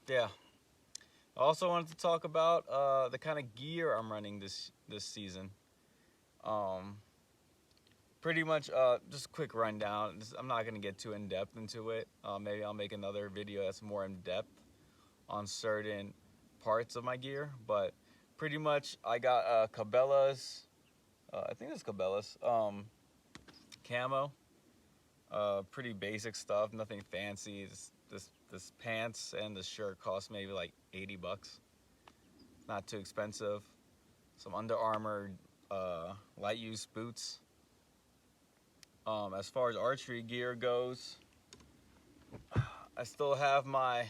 Yeah. I also wanted to talk about the kind of gear I'm running this season. Um, Pretty much just a quick rundown. I'm not gonna get too in depth into it. Maybe I'll make another video that's more in depth on certain parts of my gear. But pretty much, I got Cabela's. I think it's Cabela's camo. Pretty basic stuff, nothing fancy. This pants and the shirt cost maybe like 80 bucks. Not too expensive. Some Under Armour light use boots. As far as archery gear goes, I still have my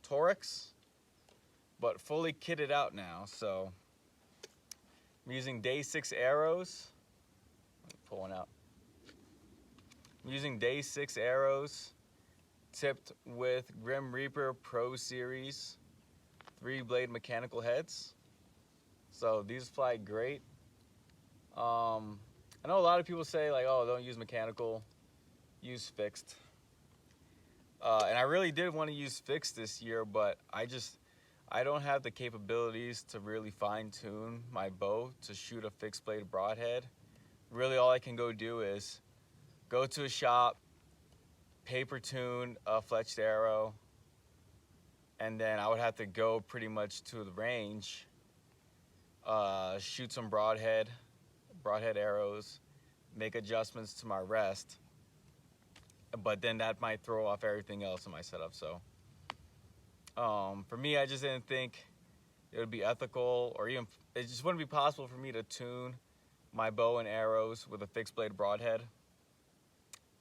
Torx, but fully kitted out now. So I'm using Day 6 arrows. Let me pull one out. I'm using Day 6 arrows tipped with Grim Reaper Pro Series 3-blade mechanical heads. So these fly great. I know a lot of people say like, oh, don't use mechanical, use fixed. And I really did want to use fixed this year, but I don't have the capabilities to really fine tune my bow to shoot a fixed blade broadhead. Really all I can go do is go to a shop, paper tune a fletched arrow, and then I would have to go pretty much to the range, shoot some broadhead arrows, make adjustments to my rest, but then that might throw off everything else in my setup. So for me, I just didn't think it would be ethical, or even it just wouldn't be possible for me to tune my bow and arrows with a fixed blade broadhead.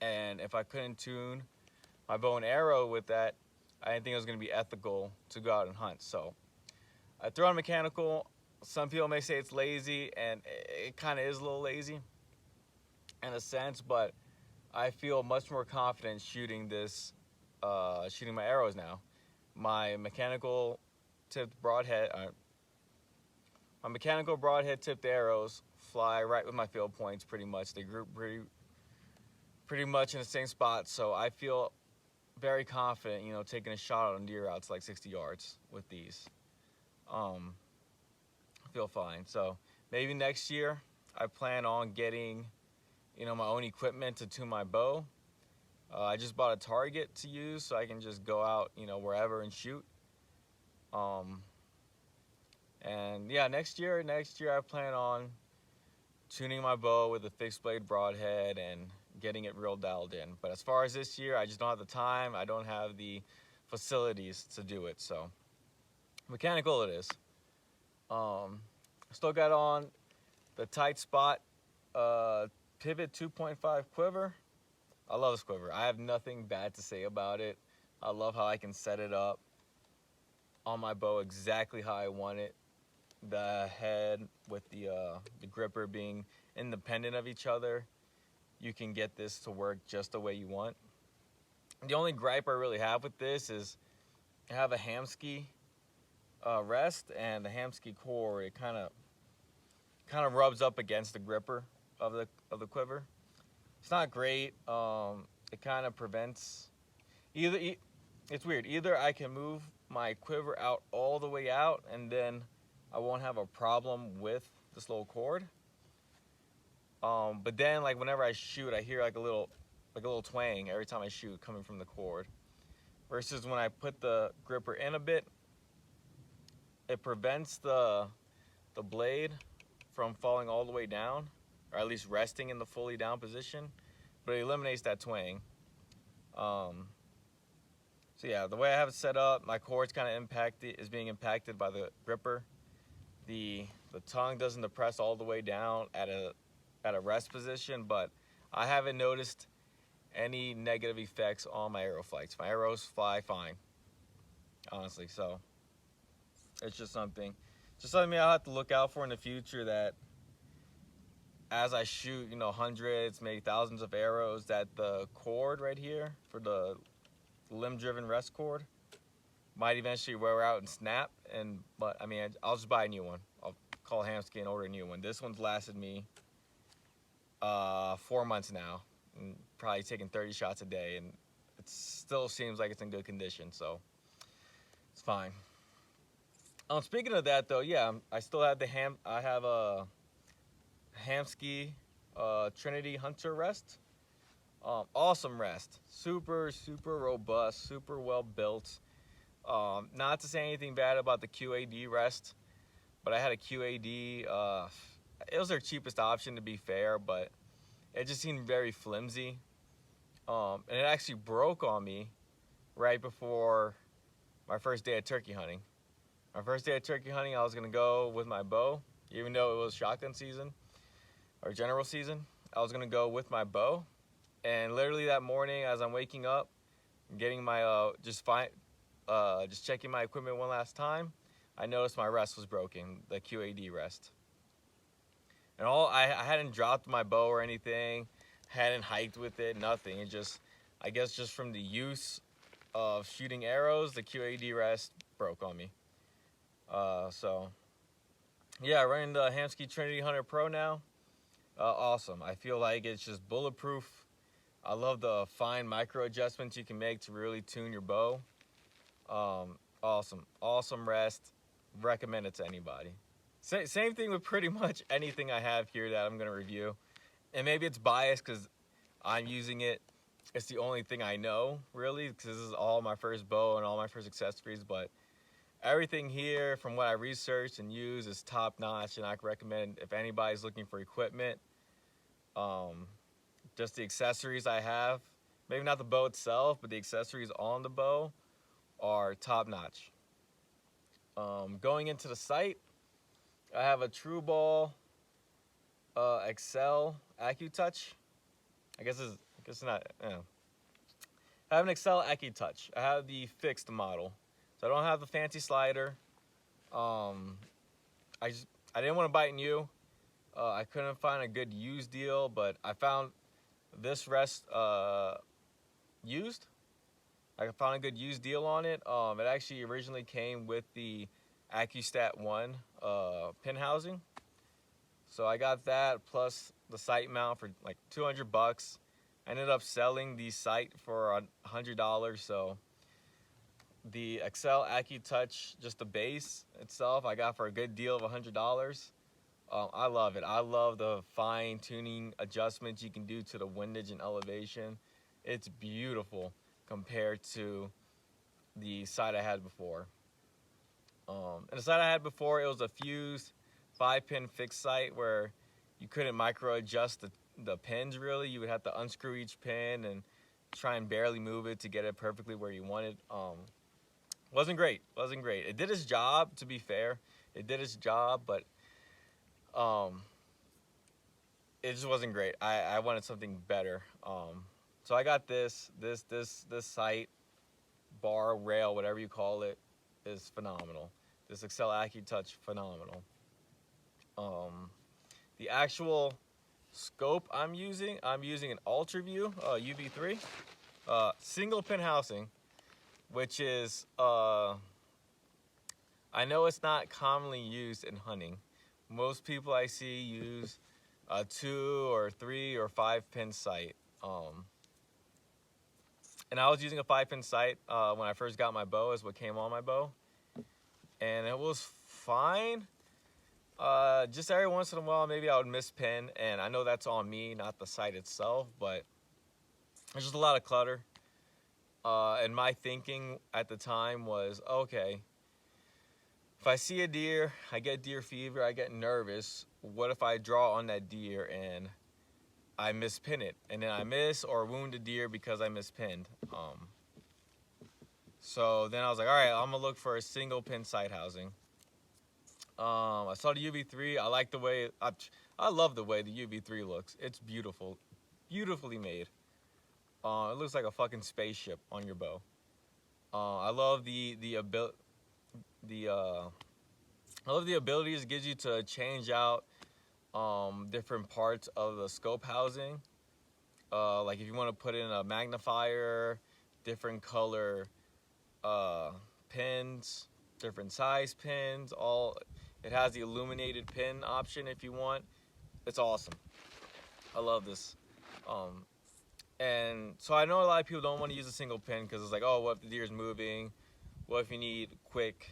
And if I couldn't tune my bow and arrow with that, I didn't think it was going to be ethical to go out and hunt. So I threw on mechanical. Some people may say it's lazy, and it kind of is a little lazy in a sense, but I feel much more confident shooting shooting my arrows now. My mechanical tipped broadhead, my mechanical broadhead tipped arrows fly right with my field points pretty much. They group pretty much in the same spot, so I feel very confident, taking a shot on deer out to like 60 yards with these. Um, I feel fine. So maybe next year I plan on getting, my own equipment to tune my bow. I just bought a target to use so I can just go out, wherever and shoot. Um, and yeah, next year I plan on tuning my bow with a fixed blade broadhead and getting it real dialed in. But as far as this year, I just don't have the time. I don't have the facilities to do it. So mechanical it is. Still got on the tight spot pivot 2.5 quiver. I love this quiver. I have nothing bad to say about it. I love how I can set it up on my bow exactly how I want it. The head with the gripper being independent of each other. You can get this to work just the way you want. The only gripe I really have with this is I have a Hamskea rest, and the Hamskea core, it kind of rubs up against the gripper of the quiver. It's not great. It kind of prevents either. It's weird. Either I can move my quiver out all the way out, and then I won't have a problem with this little cord. But then, like whenever I shoot, I hear like a little twang every time I shoot coming from the cord. Versus when I put the gripper in a bit, it prevents the blade from falling all the way down, or at least resting in the fully down position, but it eliminates that twang. So yeah, the way I have it set up, my cord's kind of being impacted by the gripper. The tongue doesn't depress all the way down at a rest position, but I haven't noticed any negative effects on my arrow flights. My arrows fly fine, honestly. So it's just something I'll have to look out for in the future, that as I shoot, hundreds, maybe thousands of arrows, that the cord right here for the limb-driven rest cord might eventually wear out and snap. But I mean, I'll just buy a new one. I'll call Hamskea and order a new one. This one's lasted me 4 months now, and probably taking 30 shots a day, and it still seems like it's in good condition. So fine. Speaking of that though, yeah, I still have I have a Hamskea Trinity Hunter rest. Awesome rest. Super, super robust, super well built. Not to say anything bad about the QAD rest, but I had a QAD. It was their cheapest option, to be fair, but it just seemed very flimsy. And it actually broke on me right before my first day of turkey hunting. My first day of turkey hunting, I was gonna go with my bow, even though it was shotgun season or general season. I was gonna go with my bow, and literally that morning, as I'm waking up, getting my just checking my equipment one last time, I noticed my rest was broken, the QAD rest. And I hadn't dropped my bow or anything, hadn't hiked with it, nothing. It just, I guess, just from the use of shooting arrows, the QAD rest broke on me. So yeah, running the Hamskea Trinity Hunter Pro now. Awesome. I feel like it's just bulletproof. I love the fine micro adjustments you can make to really tune your bow. Awesome rest. Recommend it to anybody. Same thing with pretty much anything I have here that I'm gonna review. And maybe it's biased because I'm using it. It's the only thing I know, really, because this is all my first bow and all my first accessories. But everything here, from what I researched and use, is top notch, and I can recommend if anybody's looking for equipment. Just the accessories I have, maybe not the bow itself, but the accessories on the bow are top notch. Going into the sight, I have a TrueBall Excel AccuTouch. I guess it's not. I have an Excel AccuTouch. I have the fixed model, so I don't have the fancy slider. I didn't want to bite you. I couldn't find a good used deal, but I found this rest used. I found a good used deal on it. It actually originally came with the AccuStat 1 pin housing. So I got that plus the sight mount for like $200. I ended up selling the sight for $100. So the Excel AccuTouch, just the base itself, I got for a good deal of $100. I love it. I love the fine tuning adjustments you can do to the windage and elevation. It's beautiful compared to the sight I had before. And the sight I had before, it was a fused 5-pin fixed sight where you couldn't micro adjust the pins really. You would have to unscrew each pin and try and barely move it to get it perfectly where you wanted. Wasn't great. It did its job, to be fair. It did its job, but it just wasn't great. I wanted something better. So I got this sight, bar, rail, whatever you call it, is phenomenal. This Excel AccuTouch, phenomenal. The actual scope I'm using an UltraView UV3 single pin housing, which is I know it's not commonly used in hunting. Most people I see use a 2 or 3 or 5 pin sight. And I was using a 5-pin sight when I first got my bow, is what came on my bow. And it was fine. Just every once in a while, maybe I would miss pin, and I know that's on me, not the sight itself, but there's just a lot of clutter. And my thinking at the time was, okay, if I see a deer, I get deer fever, I get nervous. What if I draw on that deer and I mispin it, and then I miss or wound a deer because I mispinned? So then I was like, all right, I'm gonna look for a single pin sight housing. I saw the UV3. I like the way, I love the way the UV3 looks. It's beautiful, beautifully made. It looks like a fucking spaceship on your bow. I love the abilities it gives you to change out different parts of the scope housing. Like if you want to put in a magnifier, different color pins, different size pins, it has the illuminated pin option if you want. It's awesome. I love this. And so I know a lot of people don't want to use a single pin because it's like, oh, what if the deer's moving? what if you need quick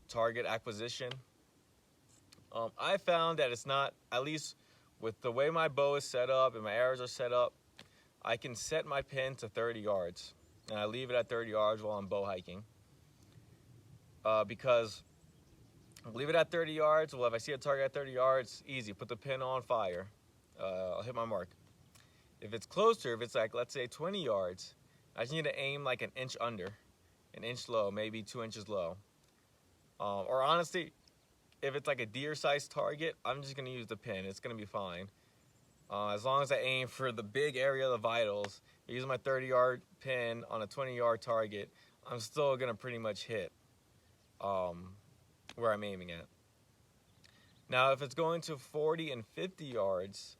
target acquisition? I found that it's not, at least with the way my bow is set up and my arrows are set up, I can set my pin to 30 yards. And I leave it at 30 yards while I'm bow hiking. Because leave it at 30 yards, well, if I see a target at 30 yards, easy, put the pin on fire. I'll hit my mark. If it's closer, if it's like, let's say 20 yards, I just need to aim like an inch under, an inch low, maybe 2 inches low. Or honestly, if it's like a deer-sized target, I'm just gonna use the pin. It's gonna be fine. As long as I aim for the big area of the vitals, using my 30-yard pin on a 20-yard target, I'm still gonna pretty much hit where I'm aiming at. Now, if it's going to 40 and 50 yards,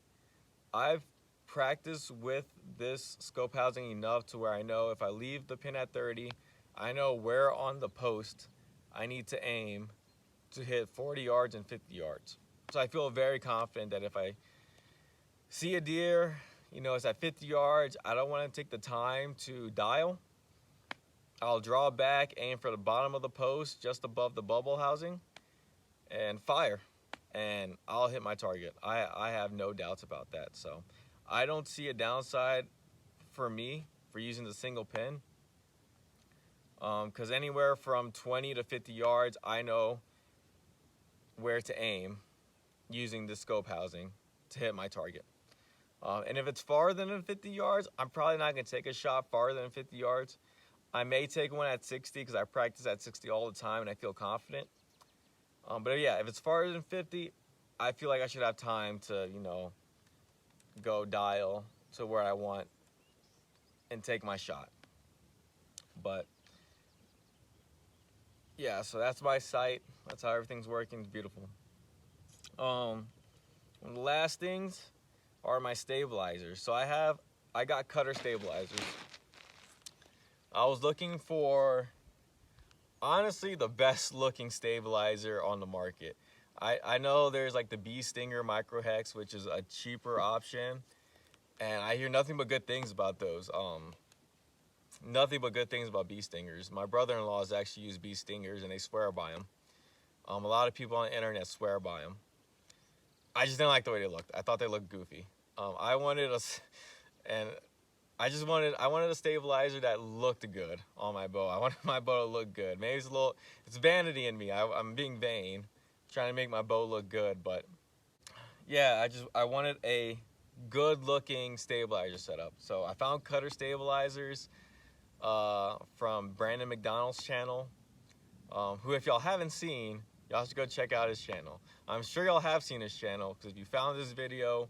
I've practiced with this scope housing enough to where I know if I leave the pin at 30, I know where on the post I need to aim to hit 40 yards and 50 yards. So I feel very confident that if I see a deer, you know, it's at 50 yards, I don't want to take the time to dial. I'll draw back, aim for the bottom of the post, just above the bubble housing, and fire. And I'll hit my target. I have no doubts about that. So I don't see a downside for me for using the single pin. Because anywhere from 20 to 50 yards, I know where to aim using the scope housing to hit my target. And if it's farther than 50 yards, I'm probably not going to take a shot farther than 50 yards. I may take one at 60 because I practice at 60 all the time and I feel confident. But yeah, if it's farther than 50, I feel like I should have time to, you know, go dial to where I want and take my shot. But yeah, so that's my sight. That's how everything's working. It's beautiful. One of the last things are my stabilizers. So I got Cutter stabilizers. I was looking for, honestly, the best looking stabilizer on the market. I know there's like the Bee Stinger Micro Hex, which is a cheaper option, and I hear nothing but good things about those. Nothing but good things about Bee Stingers. My brother-in-law actually used Bee Stingers, and they swear by them. A lot of people on the internet swear by them. I just didn't like the way they looked. I thought they looked goofy. I wanted a stabilizer that looked good on my bow. I wanted my bow to look good. Maybe it's vanity in me. I'm being vain, trying to make my bow look good. But yeah, I wanted a good looking stabilizer setup. So I found Cutter stabilizers from Brandon McDonald's channel, who, if y'all haven't seen, y'all should go check out his channel. I'm sure y'all have seen his channel, because if you found this video,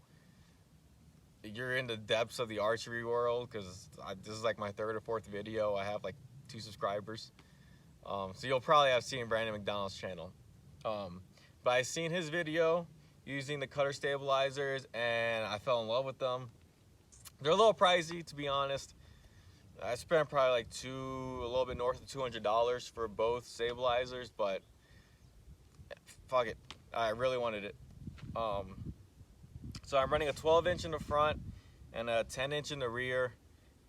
you're in the depths of the archery world, because this is like my 3rd or 4th video. I have like 2 subscribers. So you'll probably have seen Brandon McDonald's channel. But I seen his video using the Cutter stabilizers, and I fell in love with them. They're a little pricey, to be honest. I spent probably like a little bit north of $200 for both stabilizers, but fuck it, I really wanted it. So I'm running a 12-inch in the front and a 10-inch in the rear,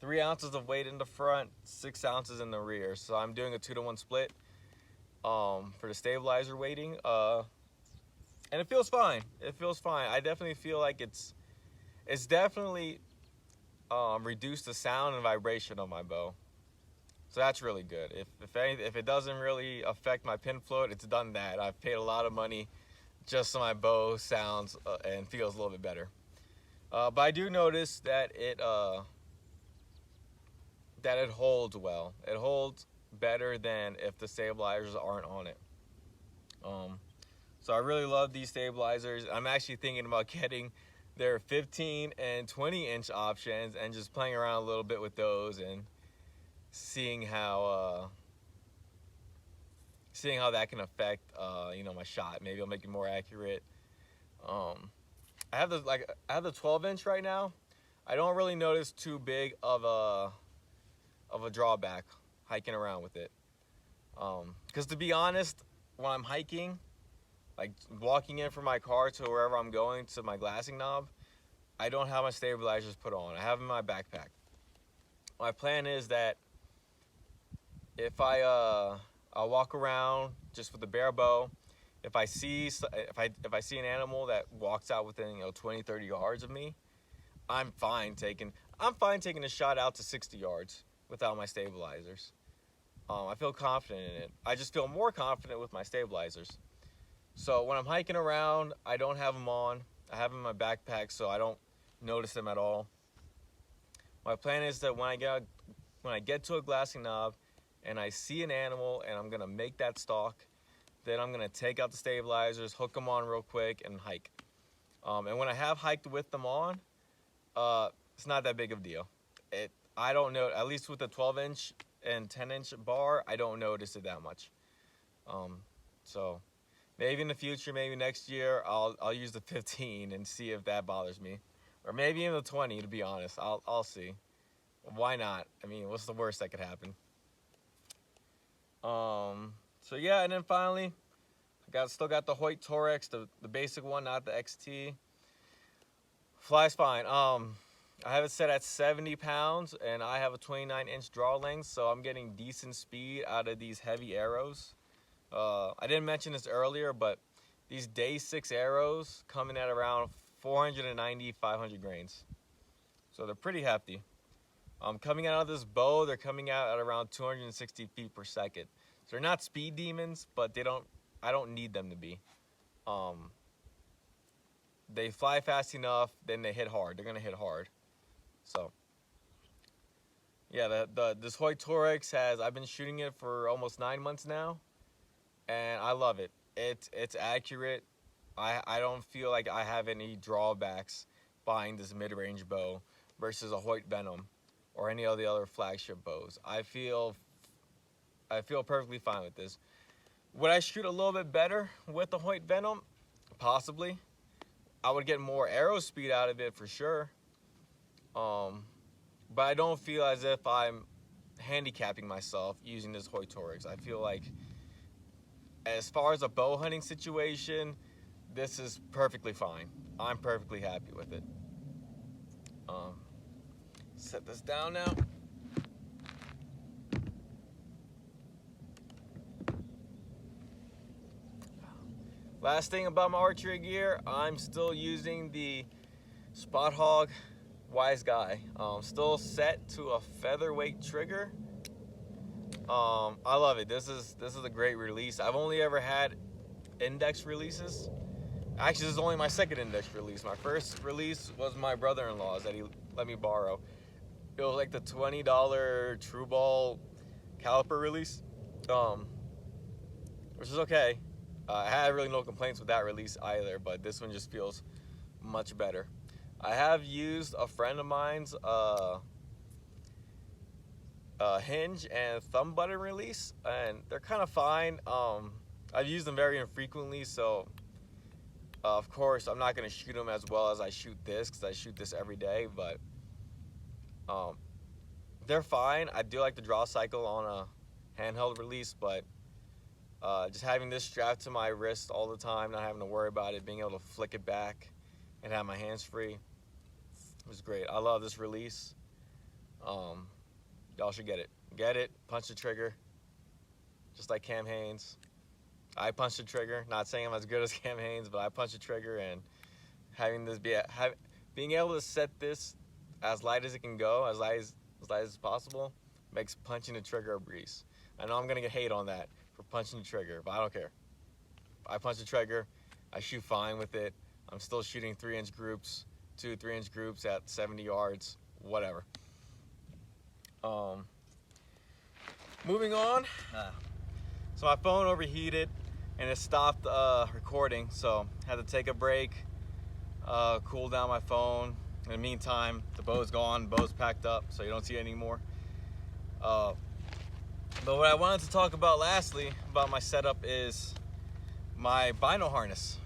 3 ounces of weight in the front, 6 ounces in the rear. So I'm doing a 2-to-1 split for the stabilizer weighting, and it feels fine. It feels fine. I definitely feel like it's definitely reduced the sound and vibration of my bow. So that's really good. If it doesn't really affect my pin float, it's done that. I've paid a lot of money just so my bow sounds and feels a little bit better. But I do notice that it holds well. It holds better than if the stabilizers aren't on it. So I really love these stabilizers. I'm actually thinking about getting their 15 and 20-inch options and just playing around a little bit with those and seeing how that can affect you know, my shot. Maybe I'll make it more accurate. I have the 12-inch right now. I don't really notice too big of a drawback hiking around with it. Because to be honest, when I'm hiking, like walking in from my car to wherever I'm going to my glassing knob, I don't have my stabilizers put on. I have them in my backpack. My plan is that if I'll walk around just with the bare bow. If I see an animal that walks out within 20-30 yards of me, I'm fine taking a shot out to 60 yards without my stabilizers. I feel confident in it. I just feel more confident with my stabilizers. So when I'm hiking around, I don't have them on. I have them in my backpack, so I don't notice them at all. My plan is that when I get to a glassing knob and I see an animal and I'm gonna make that stalk, then I'm gonna take out the stabilizers, hook them on real quick, and hike. And when I have hiked with them on, it's not that big of a deal. I don't know, at least with the 12-inch and 10-inch bar, I don't notice it that much. So maybe in the future, maybe next year, I'll use the 15 and see if that bothers me, or maybe even the 20. To be honest, I'll see. Why not? I mean, what's the worst that could happen? So yeah, and then finally, still got the Hoyt Torex, the basic one, not the XT. Flies fine. I have it set at 70 pounds, and I have a 29-inch draw length, so I'm getting decent speed out of these heavy arrows. I didn't mention this earlier, but these day 6 arrows come in at around 490, 500 grains. So they're pretty hefty. Coming out of this bow, they're coming out at around 260 feet per second. So they're not speed demons, but I don't need them to be. They fly fast enough, then they hit hard. They're gonna hit hard. So yeah, this Hoyt Torex I've been shooting it for almost 9 months now, and I love it. It's accurate. I don't feel like I have any drawbacks buying this mid-range bow versus a Hoyt Venom or any of the other flagship bows. I feel perfectly fine with this. Would I shoot a little bit better with the Hoyt Venom? Possibly. I would get more arrow speed out of it for sure. But I don't feel as if I'm handicapping myself using this Hoyt Torex. I feel like as far as a bow hunting situation, this is perfectly fine. I'm perfectly happy with it. Set this down now. Last thing about my archery gear, I'm still using the Spot Hogg Wise Guy. Still set to a featherweight trigger. I love it. This is a great release. I've only ever had index releases. Actually, this is only my second index release. My first release was my brother-in-law's that he let me borrow. It was like the $20 True Ball caliper release, which is okay. I had really no complaints with that release either, but this one just feels much better. I have used a friend of mine's hinge and thumb button release, and they're kind of fine. I've used them very infrequently, so of course I'm not going to shoot them as well as I shoot this, because I shoot this every day, but they're fine. I do like the draw cycle on a handheld release, but just having this strapped to my wrist all the time, not having to worry about it, being able to flick it back and have my hands free was great. I love this release. Y'all should get it. Get it, punch the trigger, just like Cam Hanes. I punch the trigger, not saying I'm as good as Cam Hanes, but I punch the trigger, and having this being able to set this as light as it can go, as light as possible, makes punching the trigger a breeze. I know I'm gonna get hate on that for punching the trigger, but I don't care. I punch the trigger, I shoot fine with it. I'm still shooting 3-inch groups, 2-3-inch groups at 70 yards, whatever. Moving on. So my phone overheated and it stopped recording, so had to take a break, cool down my phone. In the meantime, the bow's gone, bow's packed up, so you don't see it anymore. But what I wanted to talk about lastly about my setup is my bino harness.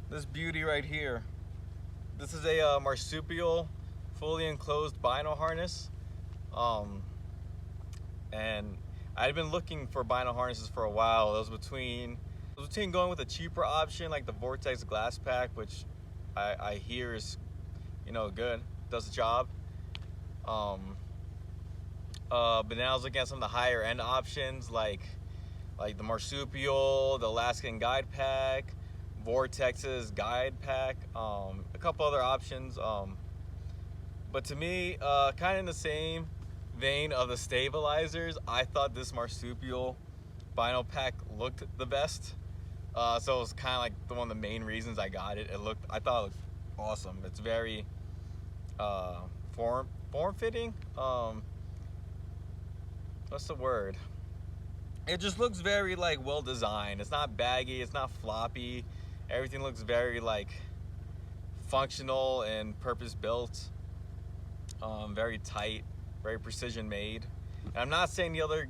This beauty right here. This is a marsupial fully enclosed bino harness. And I'd been looking for bino harnesses for a while. It was between going with a cheaper option like the Vortex Glass Pack, which I hear is, good, does the job. But then I was looking at some of the higher end options like the Marsupial, the Alaskan Guide Pack, Vortex's Guide Pack, a couple other options. But to me, kind of in the same vein of the stabilizers, I thought this Marsupial Vinyl Pack looked the best. So it was kind of like one of the main reasons I got it. I thought it looked awesome. It's very form fitting. What's the word? It just looks very like well designed. It's not baggy. It's not floppy. Everything looks very like functional and purpose built. Very tight, very precision made. And I'm not saying the other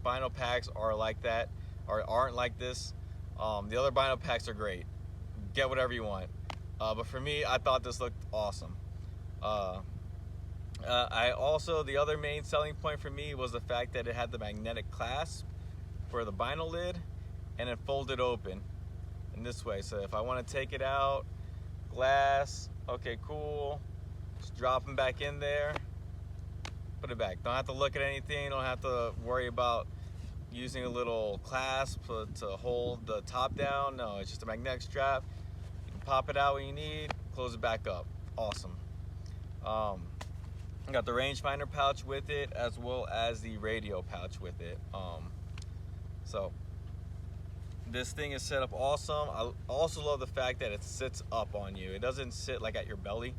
vinyl packs are like that or aren't like this. The other vinyl packs are great. Get whatever you want. But for me, I thought this looked awesome. The other main selling point for me was the fact that it had the magnetic clasp for the vinyl lid and it folded open in this way. So if I want to take it out, glass, okay, cool. Just drop them back in there, put it back. Don't have to look at anything. Don't have to worry about using a little clasp to hold the top down. No, it's just a magnetic strap. You can pop it out when you need, close it back up. Awesome. Got the rangefinder pouch with it as well as the radio pouch with it. So this thing is set up awesome. I also love the fact that it sits up on you. It doesn't sit like at your belly.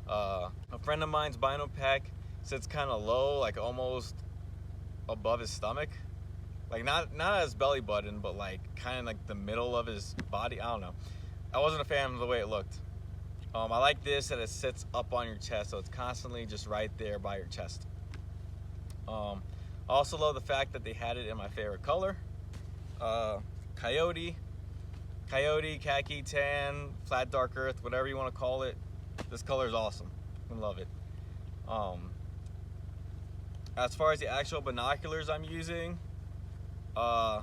A friend of mine's vinyl pack sits kind of low, like almost above his stomach. Like not at his belly button, but like kind of like the middle of his body. I don't know. I wasn't a fan of the way it looked. I like this that it sits up on your chest, so it's constantly just right there by your chest. I also love the fact that they had it in my favorite color. Coyote, khaki, tan, flat dark earth, whatever you want to call it. This color is awesome. I love it. As far as the actual binoculars I'm using, I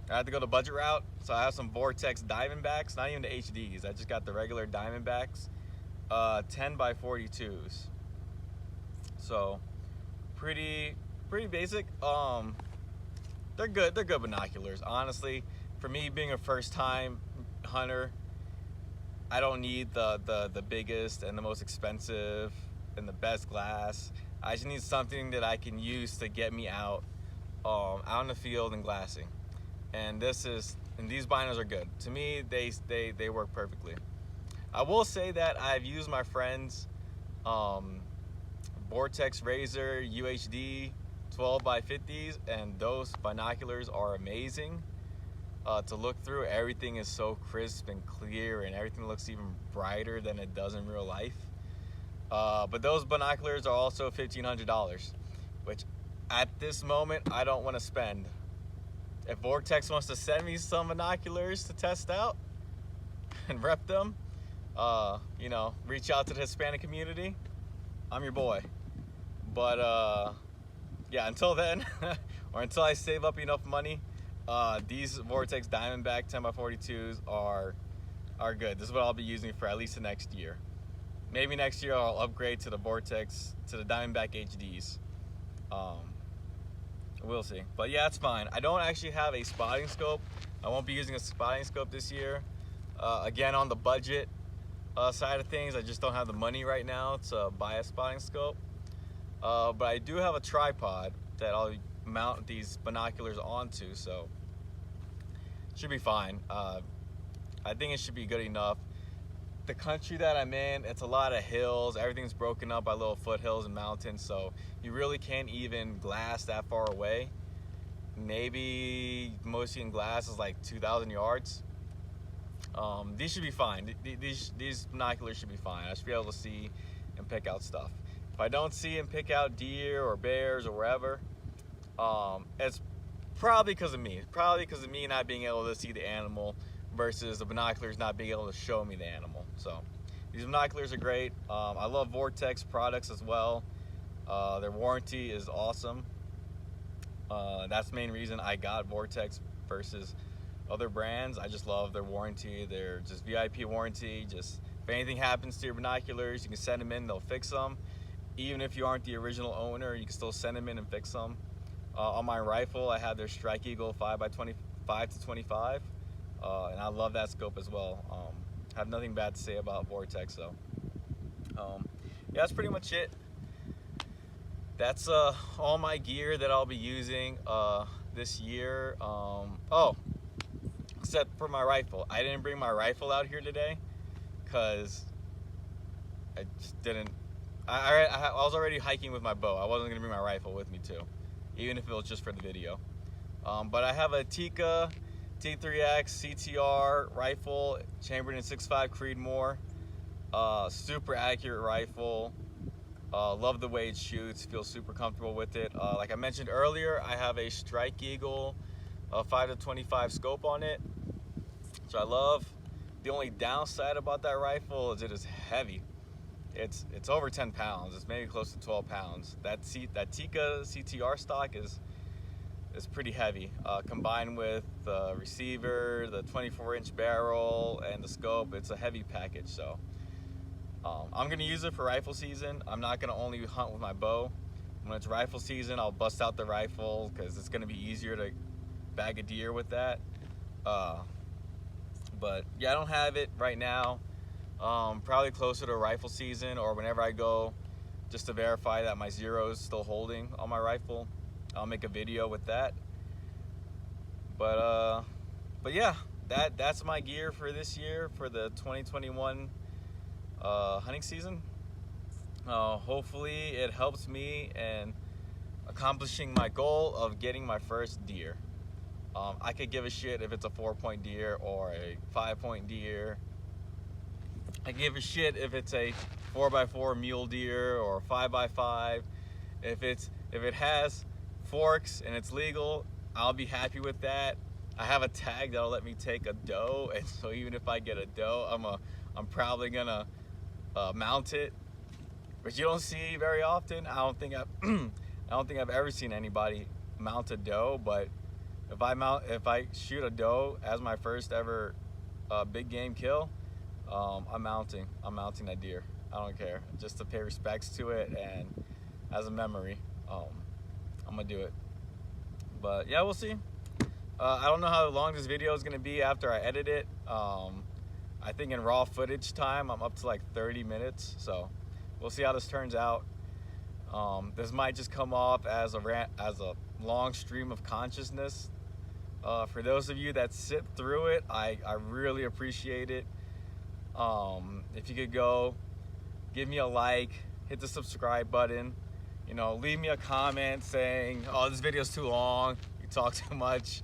had to go the budget route, so I have some Vortex Diamondbacks, not even the HDs. I just got the regular Diamondbacks, 10 by 42s. So pretty basic. They're good. They're good binoculars. Honestly, for me being a first-time hunter, I don't need the biggest and the most expensive and the best glass. I just need something that I can use to get me out in the field and glassing. And these binos are good. To me, they work perfectly. I will say that I've used my friend's Vortex Razor UHD 12 by 50s, and those binoculars are amazing to look through. Everything is so crisp and clear, and everything looks even brighter than it does in real life. But those binoculars are also $1,500, which at this moment I don't want to spend. If Vortex wants to send me some binoculars to test out and rep them, reach out to the Hispanic community, I'm your boy. But yeah, until then, or until I save up enough money, these Vortex Diamondback 10x42s are good. This is what I'll be using for at least the next year. Maybe next year I'll upgrade to the Vortex, to the Diamondback HDs. We'll see. But yeah, it's fine. I don't actually have a spotting scope. I won't be using a spotting scope this year. Again, on the budget side of things, I just don't have the money right now to buy a spotting scope. But I do have a tripod that I'll mount these binoculars onto, so it should be fine. I think it should be good enough. The country that I'm in, it's a lot of hills. Everything's broken up by little foothills and mountains, so you really can't even glass that far away. Maybe most you can glass is like 2,000 yards. These should be fine. These binoculars should be fine. I should be able to see and pick out stuff. If I don't see and pick out deer or bears or wherever, it's probably because of me. It's probably because of me not being able to see the animal versus the binoculars not being able to show me the animal. So these binoculars are great. I love Vortex products as well. Their warranty is awesome. That's the main reason I got Vortex versus other brands. I just love their warranty. They're just VIP warranty. Just if anything happens to your binoculars, you can send them in, they'll fix them. even if you aren't the original owner, you can still send them in and fix them. On my rifle, I have their Strike Eagle 5x25, and I love that scope as well. Have nothing bad to say about Vortex, so yeah, that's pretty much it. That's all my gear that I'll be using this year. Oh, except for my rifle. I didn't bring my rifle out here today because I just didn't. I was already hiking with my bow. I wasn't gonna bring my rifle with me too, even if it was just for the video. But I have a Tikka T3X CTR rifle, chambered in 6.5 Creedmoor. Super accurate rifle. Love the way it shoots. Feel super comfortable with it. Like I mentioned earlier, I have a Strike Eagle 5-25 scope on it, which I love. The only downside about that rifle is it is heavy. It's over 10 pounds. It's maybe close to 12 pounds. That Tikka CTR stock is pretty heavy. Combined with the receiver, the 24-inch barrel, and the scope, it's a heavy package. So I'm gonna use it for rifle season. I'm not gonna only hunt with my bow. When it's rifle season, I'll bust out the rifle because it's gonna be easier to bag a deer with that. But yeah, I don't have it right now. Probably closer to rifle season or whenever I go, just to verify that my zero is still holding on my rifle. I'll make a video with that. But yeah, that's my gear for this year, for the 2021 hunting season. Hopefully it helps me in accomplishing my goal of getting my first deer. I could give a shit if it's a 4-point deer or a 5-point deer. I give a shit if it's a 4x4 mule deer or 5x5. If it has forks and it's legal, I'll be happy with that. I have a tag that'll let me take a doe, and so even if I get a doe, I'm probably gonna mount it, which you don't see very often. I don't think I've ever seen anybody mount a doe, but if I shoot a doe as my first ever big game kill, I'm mounting that deer. I don't care, just to pay respects to it and as a memory. I'm gonna do it. But yeah, we'll see. I don't know how long this video is gonna be after I edit it. I think in raw footage time, I'm up to like 30 minutes. So we'll see how this turns out. This might just come off as a long stream of consciousness. For those of you that sit through it, I really appreciate it. If you could go give me a like, hit the subscribe button, leave me a comment saying, oh, this video's too long, you talk too much,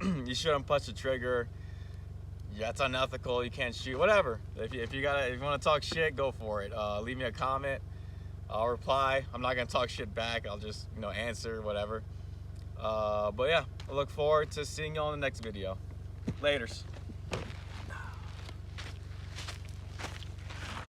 you shouldn't punch the trigger, yeah, it's unethical, you can't shoot, whatever. If you want to talk shit, go for it. Leave me a comment, I'll reply. I'm not gonna talk shit back, I'll just answer, whatever. But yeah, I look forward to seeing you on the next video. Laters.